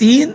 3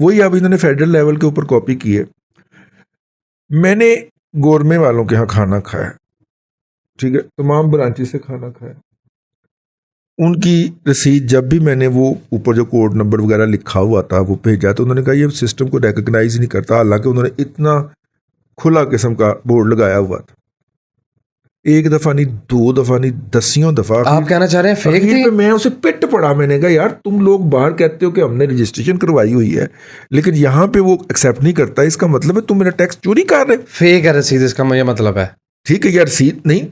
وہی اب انہوں نے فیڈرل لیول کے اوپر کاپی کی ہے. میں نے گورمے والوں کے ہاں کھانا کھایا, ٹھیک ہے, تمام برانچز سے کھانا کھایا. ان کی رسید جب بھی میں نے وہ اوپر جو کوڈ نمبر وغیرہ لکھا ہوا تھا وہ بھیجا, تو انہوں نے کہا یہ سسٹم کو ریکگنائز نہیں کرتا, حالانکہ انہوں نے اتنا کھلا قسم کا بورڈ لگایا ہوا تھا. ایک دفعہ نہیں, 2 دفعہ نہیں, 10 دفعہ. آپ کہنا چاہ رہے ہیں فیک تھی؟ میں اسے پٹ پڑا, میں نے کہا یار تم لوگ باہر کہتے ہو کہ ہم نے رجسٹریشن کروائی ہوئی ہے, لیکن یہاں پہ وہ ایکسیپٹ نہیں کرتا, اس کا مطلب ہے تم میرا ٹیکس چوری کر رہے. فیک ہے رسید, اس کا یہ مطلب ہے. ٹھیک ہے یار, رسید نہیں,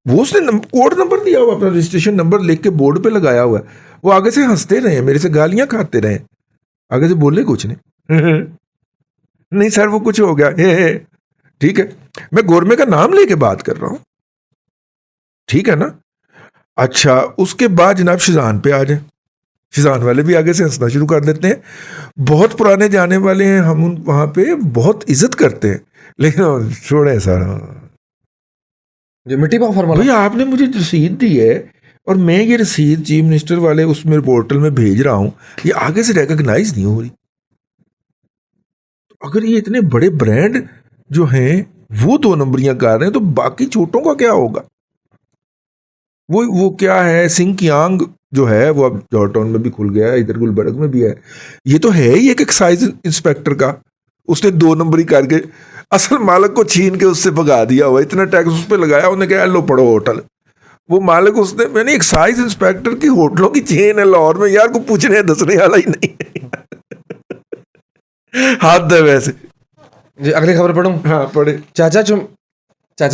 وہ اس نے کوڈ نمبر دیا ہوا, اپنا رجسٹریشن نمبر لکھ کے بورڈ پہ لگایا ہوا ہے. وہ آگے سے ہنستے رہے, میرے سے گالیاں کھاتے رہے, آگے سے بولے کچھ نہیں. نہیں سر وہ کچھ ہو گیا, ٹھیک ہے, میں گورنمنٹ کا نام لے کے بات کر رہا ہوں, ٹھیک ہے نا. اچھا, اس کے بعد جناب شیزان پہ آ جائیں. شیزان والے بھی آگے سے ہنسنا شروع کر دیتے ہیں. بہت پرانے جانے والے ہیں, ہم ان وہاں پہ بہت عزت کرتے ہیں, لیکن چھوڑیں سر. جو مٹی پا فرما بھائی آپ نے مجھے رسید دی ہے اور میں یہ رسید چیف منسٹر والے اس میں پورٹل میں بھیج رہا ہوں, یہ آگے سے ریکگنائز نہیں ہو رہی. اگر یہ اتنے بڑے برانڈ جو ہیں وہ 2 نمبریاں کر رہے ہیں, تو باقی چھوٹوں کا کیا ہوگا؟ وہ کیا ہے, سنگ کیانگ جو ہے وہ اب جارج ٹاؤن میں بھی کھل گیا ہے, ادھر گلبرگ میں بھی ہے. یہ تو ہے ہی ایک ایکسائز انسپیکٹر کا, اس نے 2 نمبری کر کے اصل مالک کو چھین کے اس سے بھگا دیا ہوا, اتنا ٹیکس اس پہ لگایا, انہوں نے کہا لو پڑھو ہوٹل. وہ مالک اس نے, میں نے ایکسائز انسپیکٹر کی ہوٹلوں کی چین ہے لاہور میں, یار کو پوچھنے دسنے والا ہی نہیں. ہاتھ ہے ویسے. جی اگلی خبر پڑھوں؟ ہاں پڑھے. چاچا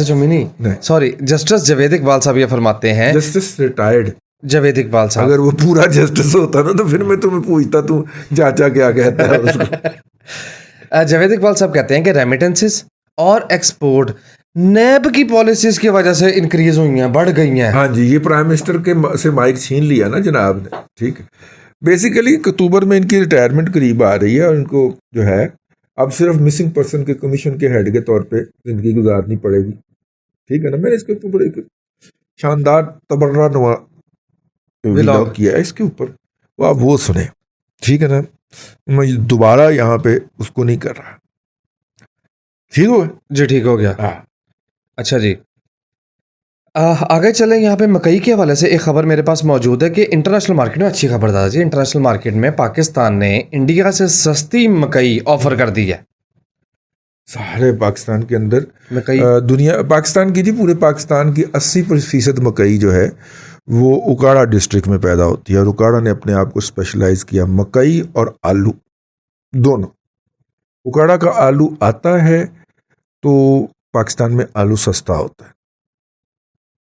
چمی نہیں, سوری, جسٹس جاوید اقبال صاحب یہ فرماتے ہیں, جسٹس ریٹائرڈ جاوید اقبال صاحب, اگر وہ پورا جسٹس ہوتا نا تو پھر میں تمہیں پوچھتا تو چاچا کیا کہتا ہے اس کو. جاوید اقبال صاحب کہتے ہیں کہ ریمیٹنسز اور ایکسپورٹ نیب کی پالیسیز کی وجہ سے انکریز ہوئی ہیں, بڑھ گئی ہیں. ہاں جی, یہ پرائم منسٹر کے سے مائک چھین لیا نا جناب نے, ٹھیک ہے. بیسیکلی اکتوبر میں ان کی ریٹائرمنٹ قریب آ رہی ہے, اور ان کو جو ہے اب صرف مسنگ پرسن کے کمیشن کے ہیڈ کے طور پہ زندگی گزارنی پڑے گی, ٹھیک ہے نا. میں نے اس کے اوپر ایک شاندار تبرہ نما ولاگ کیا ہے اس کے اوپر, وہ آپ وہ سنیں, ٹھیک ہے نا. میں دوبارہ یہاں پہ اس کو نہیں کر رہا. ٹھیک ہو گیا جی, ٹھیک ہو گیا. اچھا جی, آگے چلیں. یہاں پہ مکئی کے حوالے سے ایک خبر میرے پاس موجود ہے کہ انٹرنیشنل مارکیٹ میں, اچھی خبر دادا جی, انٹرنیشنل مارکیٹ میں پاکستان نے انڈیا سے سستی مکئی آفر کر دی ہے. سارے پاکستان کے اندر مکئی, دنیا پاکستان کی, جی پورے پاکستان کی 80% مکئی جو ہے وہ اکاڑا ڈسٹرکٹ میں پیدا ہوتی ہے, اور اکاڑا نے اپنے آپ کو اسپیشلائز کیا مکئی اور آلو دونوں. اکاڑا کا آلو آتا ہے تو پاکستان میں آلو سستا ہوتا ہے,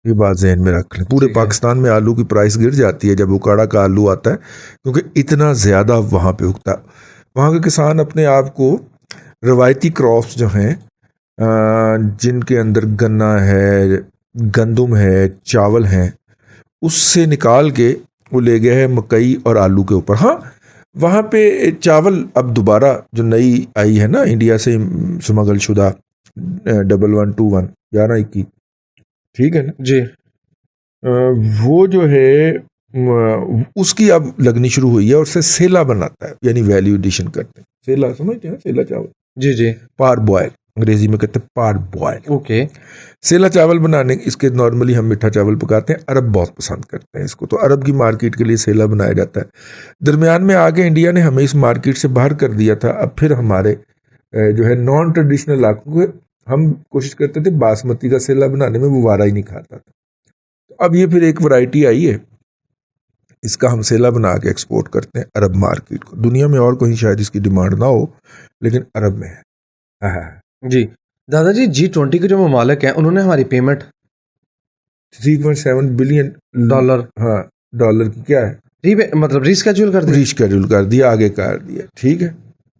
یہ بات ذہن میں رکھ لیں. پورے پاکستان میں آلو کی پرائس گر جاتی ہے جب اکاڑا کا آلو آتا ہے, کیونکہ اتنا زیادہ وہاں پہ اگتا ہے. وہاں کے کسان اپنے آپ کو روایتی کراپس جو ہیں جن کے اندر گنا ہے, گندم ہے, چاول ہیں, اس سے نکال کے وہ لے گئے ہیں مکئی اور آلو کے اوپر. ہاں وہاں پہ چاول اب دوبارہ جو نئی آئی ہے نا انڈیا سے سمگل شدہ 1121 1121, ٹھیک ہے نا جی, وہ جو ہے اس کی اب لگنی شروع ہوئی ہے, اور اس سے سیلا بناتا ہے, یعنی ویلیو ایڈیشن کرتے ہیں. سیلا سمجھتے ہیں, سیلا چاول, جی جی, پار بوائل, انگریزی میں کہتے ہیں پار بوائل. اوکے. سیلا چاول بنانے اس کے نارملی ہم میٹھا چاول پکاتے ہیں, عرب بہت پسند کرتے ہیں اس کو, تو عرب کی مارکیٹ کے لیے سیلا بنایا جاتا ہے. درمیان میں آگے انڈیا نے ہمیں اس مارکیٹ سے باہر کر دیا تھا. اب پھر ہمارے جو ہے نان ٹریڈیشنل علاقوں کو ہم کوشش کرتے تھے باسمتی کا سیلا بنانے میں, وہ وارا ہی نہیں کھاتا تھا. اب یہ پھر ایک ورائٹی آئی ہے, اس کا ہم سیلا بنا کے ایکسپورٹ کرتے ہیں عرب مارکیٹ کو. دنیا میں اور کہیں شاید اس کی ڈیمانڈ نہ ہو, لیکن عرب میں ہے. جی دادا جی, G20 کے جو ممالک ہیں انہوں نے ہماری پیمنٹ 3.7 بلین ڈالر, ہاں ڈالر کی کیا ہے, مطلب ریسکیجول کر دیا, ریشیڈول کر دیا, آگے کر دیا. ٹھیک ہے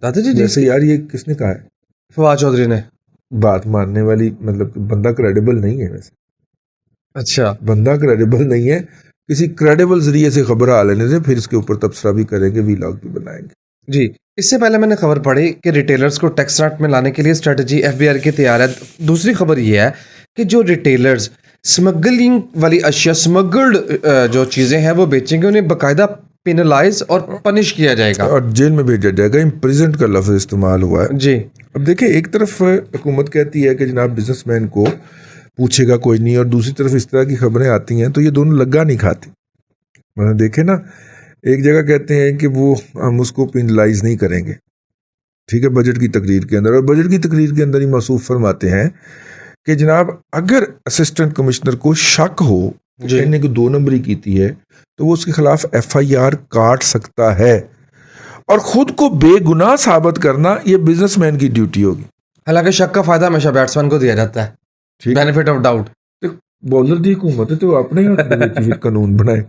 دادا جی. جیسے یار یہ کس نے کہا ہے, فواد چودھری نے. بات ماننے والی, مطلب بندہ کریڈیبل نہیں ہے ویسے. اچھا, بندہ کریڈیبل نہیں ہے, کسی کریڈیبل ذریعے سے خبر آ لینے سے, پھر اس کے اوپر تبصرہ بھی کریں گے, ویلاگ بھی بنائیں گے. جی اس سے پہلے میں نے خبر پڑھی کہ ریٹیلرز کو ٹیکس ریٹ میں لانے کے لیے اسٹریٹجی ایف بی آر کی تیار ہے. دوسری خبر یہ ہے کہ جو ریٹیلرز اسمگلنگ والی اشیاء, اسمگلڈ جو چیزیں ہیں وہ بیچیں گے, انہیں باقاعدہ پینلائز اور پنش کیا جائے گا اور جیل میں بھیجا جائے گا. امپریزنٹ کا لفظ استعمال ہوا ہے. جی. اب دیکھیں ایک طرف حکومت کہتی ہے کہ جناب بزنس مین کو پوچھے گا کوئی نہیں, اور دوسری طرف اس طرح کی خبریں آتی ہیں تو یہ دونوں لگا نہیں کھاتی. دیکھیں نا, ایک جگہ کہتے ہیں کہ وہ ہم اس کو پینلائز نہیں کریں گے, ٹھیک ہے, بجٹ کی تقریر کے اندر, اور بجٹ کی تقریر کے اندر ہی موصوف فرماتے ہیں کہ جناب اگر اسسٹنٹ کمشنر کو شک ہو کہ نے کو 2 نمبری کیتی ہے تو وہ اس کے خلاف FIR کاٹ سکتا ہے, اور خود کو بے گناہ ثابت کرنا یہ بزنس مین کی ڈیوٹی ہوگی. حالانکہ شک کا فائدہ ہمیشہ بیٹسمین کو دیا جاتا ہے, بینیفٹ آف ڈاؤٹ. بولر دی حکومت ہے تو اپنے ہی قانون بنائے.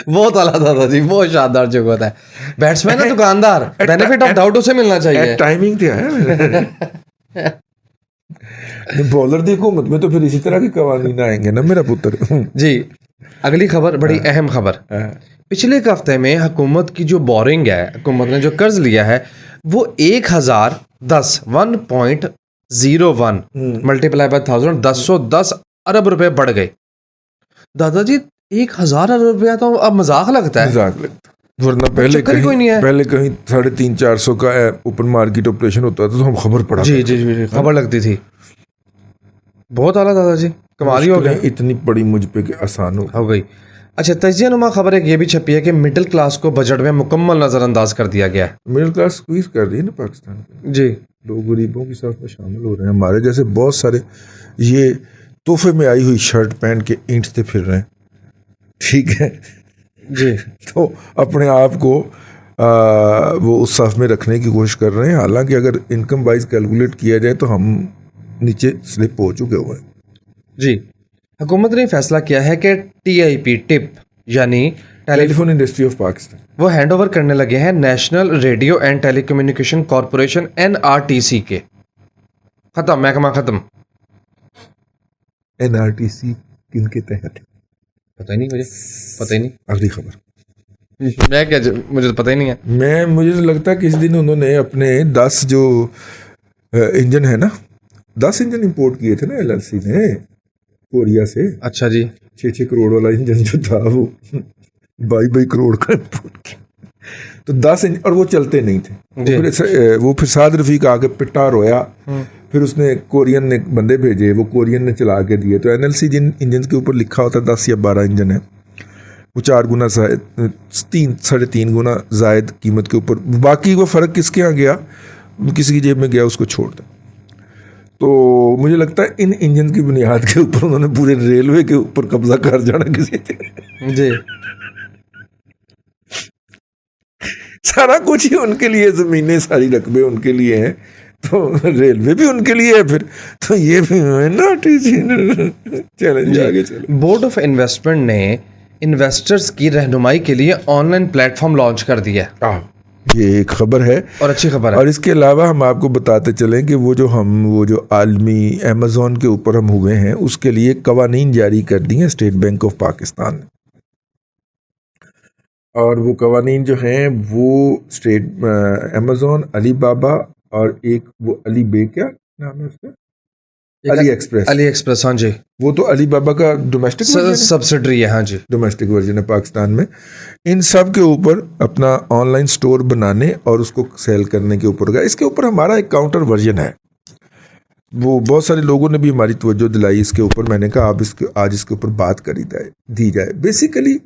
بہت اعلیٰ دادا جی, بہت شاندار جو ہوتا ہے. بیٹسمین ہے دکاندار, بینیفٹ آف ڈاؤٹ اسے ملنا چاہیے. ٹائمنگ تو ہے بولر دی حکومت میں تو پھر اسی طرح کے قوانین آئیں گے نا میرا پتر. جی, اگلی خبر بڑی اہم خبر. پچھلے ایک ہفتے میں حکومت کی جو بورنگ ہے, حکومت نے جو قرض لیا ہے وہ 1001 ملٹیپلائی بائی 1010 ارب روپے بڑھ گئے. دادا جی 1000 ارب روپیہ تو اب مذاق لگتا ہے, ورنہ پہلے کہیں 350-400 کا اوپن مارکیٹ آپریشن ہوتا تھا تو ہم خبر پڑا. جی خبر لگتی تھی. بہت اعلیٰ دادا جی, کمال ہی ہو گیا. اتنی پڑی مجھ پہ کہ آسان ہو گئی. اچھا, تجزیہ نما خبر ایک یہ بھی چھپی ہے کہ مڈل کلاس کو بجٹ میں مکمل نظر انداز کر دیا گیا ہے. مڈل کلاس سکویز کر رہی ہے نا پاکستان کی. جی, لوگ غریبوں کے ساتھ میں شامل ہو رہے ہیں. ہمارے جیسے بہت سارے یہ تحفے میں آئی ہوئی شرٹ پہن کے اینٹتے پھر رہے ہیں, ٹھیک ہے جی, تو اپنے آپ کو وہ اس صف میں رکھنے کی کوشش کر رہے ہیں. حالانکہ اگر انکم وائز کیلکولیٹ کیا جائے تو ہم نیچے سلپ ہو چکے ہوئے ہیں. جی, حکومت نے فیصلہ کیا ہے کہ TIP ٹپ یعنی telephone industry of Pakistan وہ ہینڈ اوور کرنے لگے ہیں national radio and telecommunication corporation NRTC کے. ختم, محکمہ ختم. NRTC کن کے تحت؟ پتہ ہی نہیں, مجھے پتہ ہی نہیں. اگلی خبر میں کیا, مجھے تو پتہ ہی نہیں ہے. مجھے لگتا ہے کہ اس دن انہوں نے اپنے 10 جو انجن ہے نا, 10 انجن امپورٹ کیے تھے نا LLC نے کوریا سے. اچھا جی, 6 کروڑ والا انجن جو تھا وہ 22 کروڑ کا امپورٹ کیا. تو 10 انجن, اور وہ چلتے نہیں تھے. وہ پھر سعد رفیق آ کے پٹا رویا, پھر اس نے کورین نے بندے بھیجے, وہ کورین نے چلا کے دیے. تو NLC جن انجن کے اوپر لکھا ہوتا 10 یا 12 انجن ہے, وہ 4 گنا زائد, 3.5 گنا زائد قیمت کے اوپر. باقی وہ فرق کس کے یہاں گیا, کسی کی جیب میں گیا, اس کو چھوڑ دیں. تو مجھے لگتا ہے ان انجن کی بنیاد کے اوپر انہوں نے پورے ریلوے کے اوپر قبضہ کر جانا کسی جی, سارا کچھ ہی ان کے لیے, زمینیں ساری رقبے ان کے لیے ہیں, تو ریلوے بھی ان کے لیے ہے, پھر تو یہ بھی چیلنج آگے چلے. بورڈ آف انویسٹمنٹ نے انویسٹرز کی رہنمائی کے لیے on line plate form launch کر دیا. یہ ایک خبر ہے اور اچھی خبر ہے. اور اس کے علاوہ ہم آپ کو بتاتے چلیں کہ وہ جو عالمی Amazon کے اوپر ہم ہوئے ہیں, اس کے لیے قوانین جاری کر دی ہیں اسٹیٹ بینک آف پاکستان نے. اور وہ قوانین جو ہیں وہ Amazon, علی بابا اور ایک وہ علی بے, کیا نام ہے اس کا, علی ایکسپریس. ہاں جی, وہ تو علی بابا کا ڈومیسٹک سبسڈری ہے. ہاں جی, ڈومیسٹک ورژن ہے پاکستان میں. ان سب کے اوپر اپنا آن لائن سٹور بنانے اور اس کو سیل کرنے کے اوپر گیا. اس کے اوپر ہمارا ایک کاؤنٹر ورژن ہے, وہ بہت سارے لوگوں نے بھی ہماری توجہ دلائی اس کے اوپر. میں نے کہا آج اس کے اوپر بات دی جائے. بیسیکلی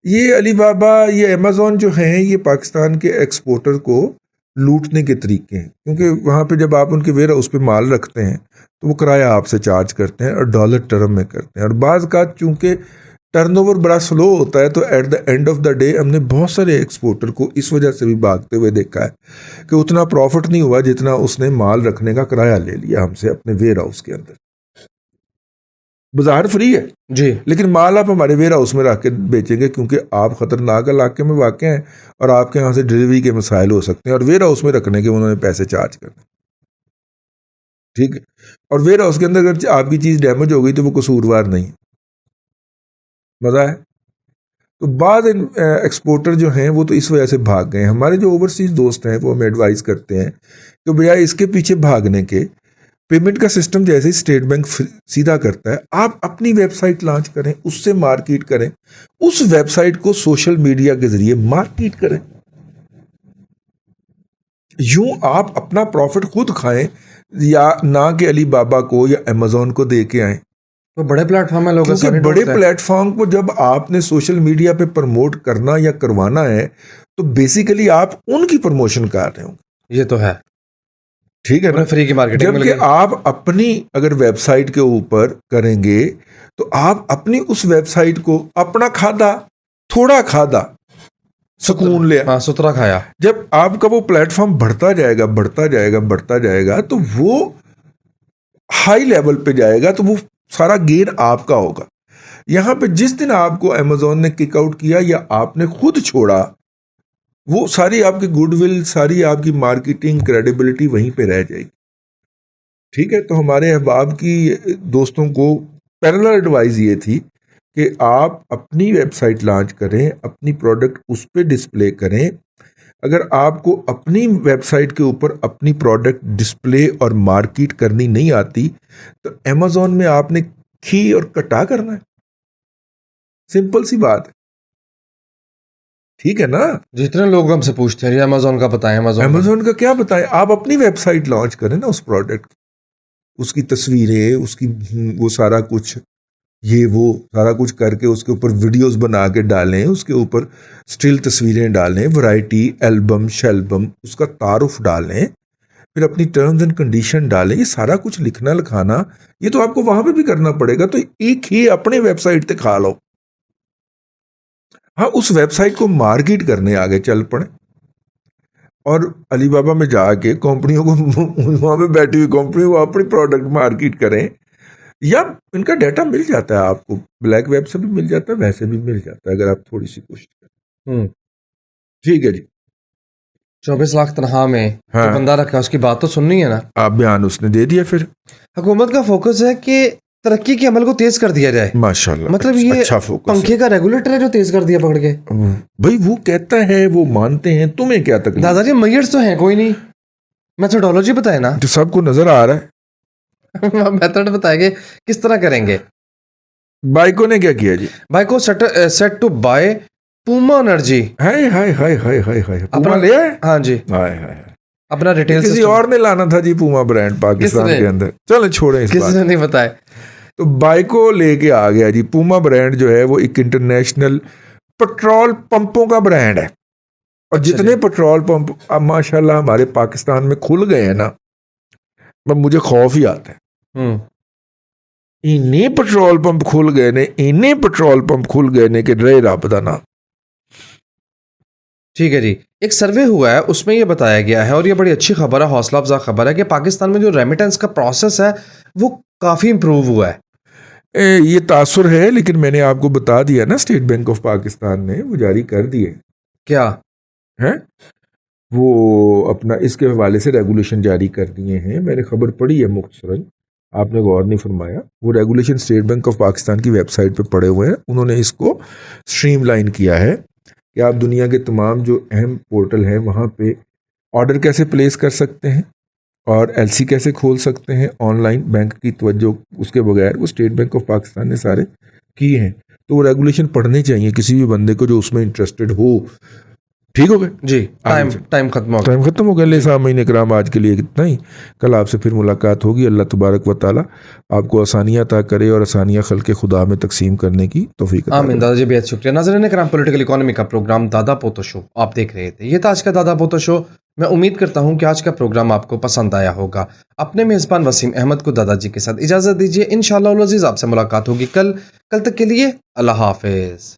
یہ علی بابا, یہ Amazon جو ہیں, یہ پاکستان کے ایکسپورٹر کو لوٹنے کے طریقے ہیں. کیونکہ وہاں پہ جب آپ ان کے ویئر ہاؤس پہ مال رکھتے ہیں تو وہ کرایہ آپ سے چارج کرتے ہیں اور ڈالر ٹرم میں کرتے ہیں. اور بعض کا چونکہ ٹرن اوور بڑا سلو ہوتا ہے, تو at the end of the day ہم نے بہت سارے ایکسپورٹر کو اس وجہ سے بھی بھاگتے ہوئے دیکھا ہے کہ اتنا پروفٹ نہیں ہوا جتنا اس نے مال رکھنے کا کرایہ لے لیا ہم سے اپنے ویئر ہاؤس کے اندر. بازار فری ہے جی, لیکن مال آپ ہمارے ویئر ہاؤس میں رکھ کے بیچیں گے, کیونکہ آپ خطرناک علاقے میں واقع ہیں اور آپ کے یہاں سے ڈلیوری کے مسائل ہو سکتے ہیں, اور ویئر ہاؤس میں رکھنے کے انہوں نے پیسے چارج کرنے. ٹھیک ہے, اور ویئر ہاؤس کے اندر اگر آپ کی چیز ڈیمیج ہو گئی تو وہ قصوروار نہیں. مزہ ہے. تو بعض ایکسپورٹر جو ہیں وہ تو اس وجہ سے بھاگ گئے. ہمارے جو اوورسیز دوست ہیں وہ ہمیں ایڈوائز کرتے ہیں کہ بجائے اس کے پیچھے بھاگنے کے پیمنٹ کا سسٹم جیسے ہی اسٹیٹ بینک سیدھا کرتا ہے، آپ اپنی ویب سائٹ لانچ کریں، اس سے مارکیٹ کریں، اس ویب سائٹ کو سوشل میڈیا کے ذریعے مارکیٹ کریں، یوں آپ اپنا پروفٹ خود کھائیں، یا نہ کہ علی بابا کو یا امیزون کو دے کے آئیں. تو بڑے پلیٹ فارم ہے، لوگ کیونکہ بڑے پلیٹ فارم کو جب آپ نے سوشل میڈیا پہ پروموٹ کرنا یا کروانا ہے تو بیسیکلی آپ ان کی پروموشن کر رہے ہوں. یہ تو ہے، ٹھیک ہے نا. فری کی مارکیٹنگ مل گئی. جبکہ آپ اپنی اگر ویب سائٹ کے اوپر کریں گے تو آپ اپنی اس ویب سائٹ کو اپنا کھادا، تھوڑا کھادا، سکون لیا، ہاں سترا کھایا. جب آپ کا وہ پلیٹ فارم بڑھتا جائے گا بڑھتا جائے گا بڑھتا جائے گا تو وہ ہائی لیول پہ جائے گا، تو وہ سارا گین آپ کا ہوگا. یہاں پہ جس دن آپ کو امیزون نے کک آؤٹ کیا یا آپ نے خود چھوڑا، وہ ساری آپ کی گڈ ول، ساری آپ کی مارکیٹنگ کریڈیبلٹی وہیں پہ رہ جائے گی. ٹھیک ہے. تو ہمارے احباب کی دوستوں کو پیرلل ایڈوائز یہ تھی کہ آپ اپنی ویب سائٹ لانچ کریں، اپنی پروڈکٹ اس پہ ڈسپلے کریں. اگر آپ کو اپنی ویب سائٹ کے اوپر اپنی پروڈکٹ ڈسپلے اور مارکیٹ کرنی نہیں آتی تو امیزون میں آپ نے کھی اور کٹا کرنا ہے. سمپل سی بات ہے. ٹھیک ہے نا. جتنے لوگ ہم سے پوچھتے ہیں امیزون کا بتائیں، امیزون کا کیا بتائیں. آپ اپنی ویب سائٹ لانچ کریں نا اس پروڈکٹ کی، اس کی تصویریں، اس کی وہ سارا کچھ، یہ وہ سارا کچھ کر کے اس کے اوپر ویڈیوز بنا کے ڈالیں، اس کے اوپر سٹل تصویریں ڈالیں، ورائٹی، البم شیلبم، اس کا تعارف ڈالیں، پھر اپنی ٹرمز اینڈ کنڈیشن ڈالیں. یہ سارا کچھ لکھنا لکھانا یہ تو آپ کو وہاں پہ بھی کرنا پڑے گا. تو ایک ہی اپنے ویب سائٹ پہ کھا لو. ہاں اس ویب سائٹ کو مارکیٹ کرنے آگے چل پڑیں اور علی بابا میں جا کے کمپنیوں کو، وہاں پہ بیٹھی ہوئی کمپنی کو اپنی پروڈکٹ مارکیٹ کریں. یا ان کا ڈیٹا مل جاتا ہے آپ کو، بلیک ویب سے بھی مل جاتا ہے، ویسے بھی مل جاتا ہے اگر آپ تھوڑی سی کوشش کریں. ٹھیک ہے جی. 24 لاکھ تنخواہ میں جو بندہ رکھا اس کی بات تو سننی ہے نا. آپ بیان اس نے دے دیا. پھر حکومت کا فوکس ہے کہ ترقی کے عمل کو تیز کر دیا جائے. ماشاءاللہ. مطلب یہ اچھا فوکس پنکھے کا ریگولیٹر ہے جو تیز کر دیا پکڑ کے. بھائی وہ کہتا ہے، وہ مانتے ہیں، تمہیں کیا تکلیف. دادا جی میئرز تو ہیں کوئی نہیں، میتھڈولوجی بتائے نا. جو سب کو نظر آ رہا ہے. میتھڈ بتائے گے کس طرح کریں گے. بائیکو نے کیا کیا جی؟ Byco set to buy Puma Energy. ہائے ہائے ہائے ہائے ہائے ہائے. پوما لیا ہے؟ ہاں جی. ہائے ہائے. اپنا ریٹیل کسی اور نے لانا تھا جی پوما برانڈ پاکستان کے اندر. چلیں چھوڑیں اس بات. کسی نے نہیں بتایا. تو بائیکو لے کے آ گیا جی. پوما برانڈ جو ہے وہ ایک انٹرنیشنل پٹرول پمپوں کا برانڈ ہے. اور جتنے پٹرول پمپ اب ماشاءاللہ ہمارے پاکستان میں کھل گئے ہیں نا، مجھے خوف ہی آتا ہے. انہیں پٹرول پمپ کھل گئے نے، انہیں پٹرول پمپ کھل گئے نے کہ رہے رابطہ نا. ٹھیک ہے جی. ایک سروے ہوا ہے اس میں یہ بتایا گیا ہے، اور یہ بڑی اچھی خبر ہے، حوصلہ افزا خبر ہے، کہ پاکستان میں جو ریمیٹنس کا پروسیس ہے وہ کافی امپروو ہوا ہے. یہ تاثر ہے، لیکن میں نے آپ کو بتا دیا نا اسٹیٹ بینک آف پاکستان نے وہ جاری کر دیے. کیا ہے وہ اپنا اس کے حوالے سے ریگولیشن جاری کر دیے ہیں. میں نے خبر پڑھی ہے مختصراً، آپ نے غور نہیں فرمایا. وہ regulation state bank of Pakistan کی ویب سائٹ پہ پڑے ہوئے ہیں. انہوں نے اس کو اسٹریم لائن کیا ہے کہ آپ دنیا کے تمام جو اہم پورٹل ہیں وہاں پہ آرڈر کیسے پلیس کر سکتے ہیں اور ایل سی کیسے کھول سکتے ہیں آن لائن. بینک کی توجہ اس کے بغیر وہ اسٹیٹ بینک آف پاکستان نے سارے کیے ہیں. تو وہ ریگولیشن پڑھنے چاہیے کسی بھی بندے کو جو اس میں انٹرسٹڈ ہو. ٹھیک ہو گئے جی. ٹائم ختم ہو گیا. لے سامعین اکرام آج کے لیے اتنا ہی. کل آپ سے پھر ملاقات ہوگی. اللہ تبارک و تعالی آپ کو آسانیاں عطا کرے اور آسانیاں خلق خدا میں تقسیم کرنے کی توفیق عطا کرے. آمین. دادا جی بہت شکریہ. ناظرین کرام، پولیٹیکل اکانومی کا پروگرام دادا پوتو شو آپ دیکھ رہے تھے. یہ تھا آج کا دادا پوتو شو. میں امید کرتا ہوں کہ آج کا پروگرام آپ کو پسند آیا ہوگا. اپنے میزبان وسیم احمد کو دادا جی کے ساتھ اجازت دیجیے. انشاءاللہ العزیز آپ سے ملاقات ہوگی کل تک کے لیے اللہ حافظ.